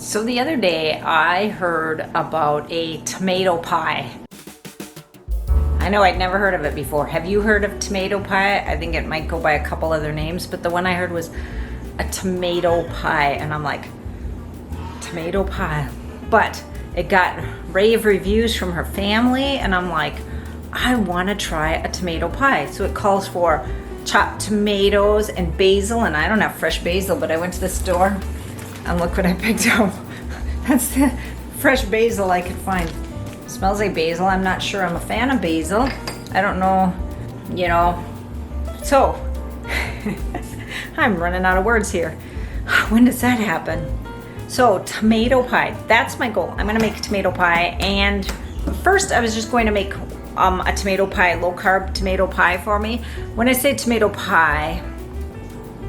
So the other day I heard about a tomato pie. I know I'd never heard of it before. Have you heard of tomato pie? I think it might go by a couple other names, but the one I heard was a tomato pie, and I'm like, tomato pie. But it got rave reviews from her family, and I'm like, I want to try a tomato pie. So it calls for chopped tomatoes and basil, and I don't have fresh basil, but I went to the store and look what I picked up. That's the fresh basil I could find. Smells like basil. I'm not sure I'm a fan of basil. I don't know, So, I'm running out of words here. When does that happen? So, tomato pie. That's my goal. I'm gonna make a tomato pie, and first I was just going to make a tomato pie, low carb tomato pie for me. When I say tomato pie,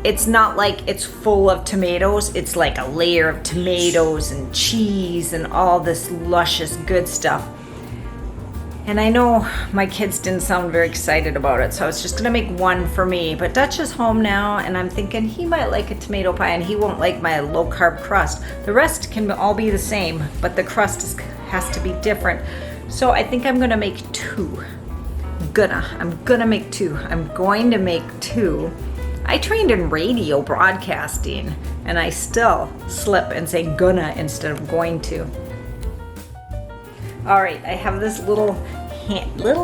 it's not like it's full of tomatoes. It's like a layer of tomatoes and cheese and all this luscious good stuff. And I know my kids didn't sound very excited about it, so I was just gonna make one for me. But Dutch is home now, and I'm thinking he might like a tomato pie, and he won't like my low carb crust. The rest can all be the same, but the crust has to be different. So I think I'm gonna make two. I'm gonna make two. I'm going to make two. I trained in radio broadcasting, and I still slip and say gonna instead of going to. All right, I have this little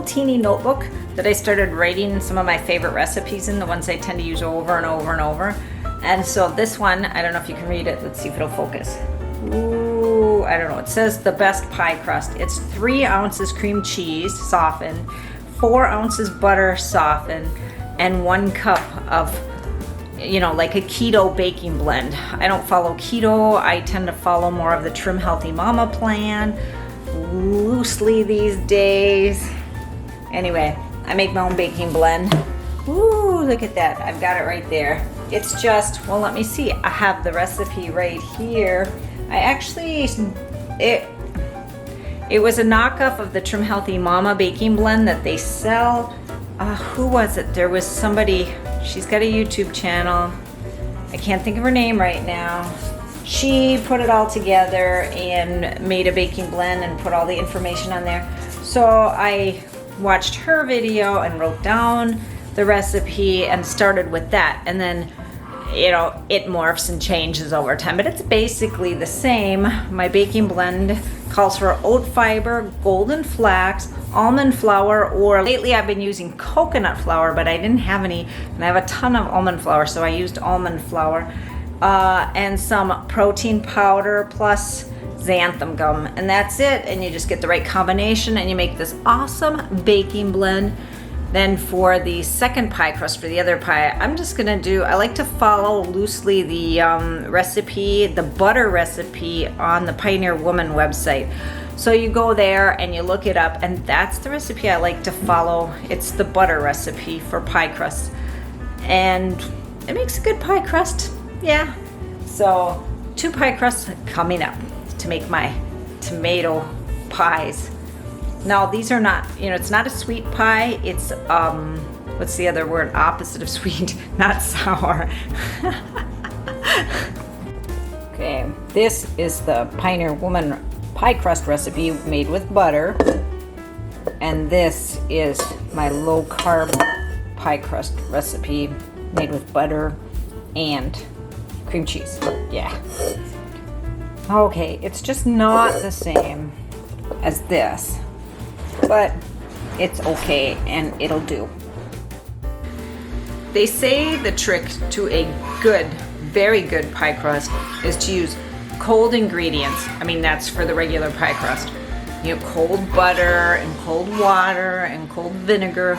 teeny notebook that I started writing some of my favorite recipes in, the ones I tend to use over and over and over. And so this one, I don't know if you can read it. Let's see if it'll focus. Ooh, I don't know. It says the best pie crust. It's 3 ounces cream cheese softened, 4 ounces butter softened, and 1 cup of, like a keto baking blend. I don't follow keto. I tend to follow more of the Trim Healthy Mama plan, loosely these days. Anyway, I make my own baking blend. Ooh, look at that. I've got it right there. It's just, well, let me see. I have the recipe right here. It was a knockoff of the Trim Healthy Mama baking blend that they sell. Who was it? There was somebody, she's got a YouTube channel. I can't think of her name right now. She put it all together and made a baking blend and put all the information on there. So I watched her video and wrote down the recipe and started with that. And then, it morphs and changes over time, but it's basically the same. My baking blend calls for oat fiber, golden flax, almond flour, or lately I've been using coconut flour, but I didn't have any, and I have a ton of almond flour, so I used almond flour, and some protein powder plus xanthan gum, and that's it. And you just get the right combination, and you make this awesome baking blend. Then for the second pie crust, for the other pie, I'm just gonna I like to follow loosely the recipe, the butter recipe on the Pioneer Woman website. So you go there and you look it up, and that's the recipe I like to follow. It's the butter recipe for pie crust, and it makes a good pie crust. Yeah. So 2 pie crusts coming up to make my tomato pies. Now these are not, it's not a sweet pie. It's, what's the other word? Opposite of sweet, not sour. Okay, this is the Pioneer Woman pie crust recipe made with butter. And this is my low carb pie crust recipe made with butter and cream cheese. Yeah. Okay, it's just not the same as this, but it's okay and it'll do. They say the trick to a good, very good pie crust is to use cold ingredients. I mean, that's for the regular pie crust. Cold butter and cold water and cold vinegar.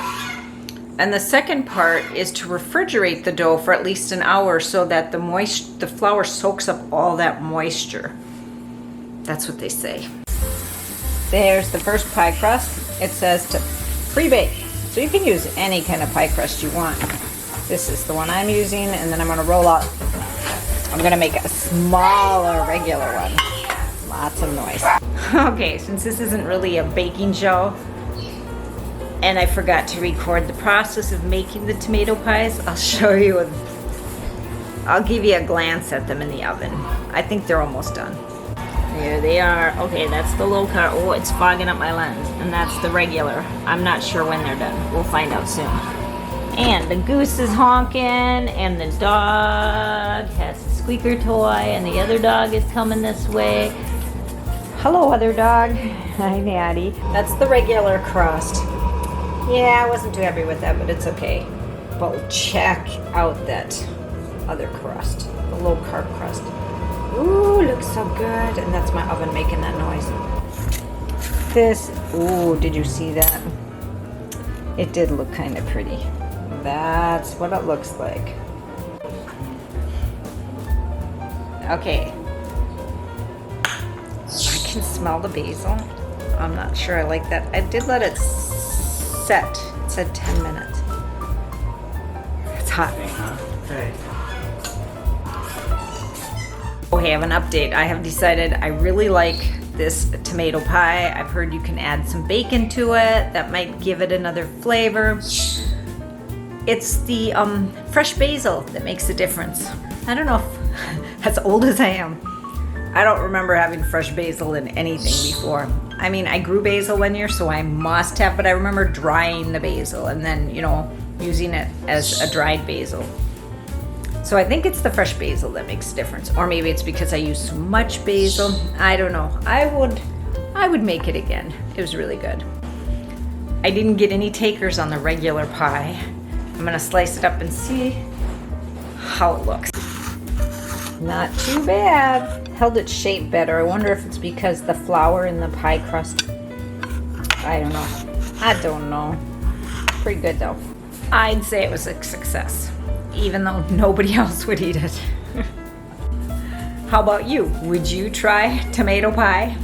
And the second part is to refrigerate the dough for at least an hour so that the flour soaks up all that moisture. That's what they say. There's the first pie crust. It says to pre-bake. So you can use any kind of pie crust you want. This is the one I'm using, and then I'm gonna roll out. I'm gonna make a smaller regular one. Lots of noise. Okay, since this isn't really a baking show, and I forgot to record the process of making the tomato pies, I'll show you. I'll give you a glance at them in the oven. I think they're almost done. There they are. Okay, that's the low carb. Oh, it's fogging up my lens. And that's the regular. I'm not sure when they're done. We'll find out soon. And the goose is honking, and the dog has a squeaker toy, and the other dog is coming this way. Hello, other dog. Hi, Natty. That's the regular crust. Yeah, I wasn't too happy with that, but it's okay. But check out that other crust, the low carb crust. Ooh, looks so good. And that's my oven making that noise. Ooh, did you see that? It did look kind of pretty. That's what it looks like. Okay. I can smell the basil. I'm not sure I like that. I did let it set. It said 10 minutes. It's hot. Okay. Okay, I have an update. I have decided I really like this tomato pie. I've heard you can add some bacon to it. That might give it another flavor. It's the fresh basil that makes the difference. I don't know if, as old as I am, I don't remember having fresh basil in anything before. I mean, I grew basil one year, so I must have, but I remember drying the basil and then, you know, using it as a dried basil. So I think it's the fresh basil that makes a difference. Or maybe it's because I use so much basil. I don't know. I would make it again. It was really good. I didn't get any takers on the regular pie. I'm gonna slice it up and see how it looks. Not too bad. Held its shape better. I wonder if it's because the flour in the pie crust. I don't know. Pretty good though. I'd say it was a success, even though nobody else would eat it. How about you? Would you try tomato pie?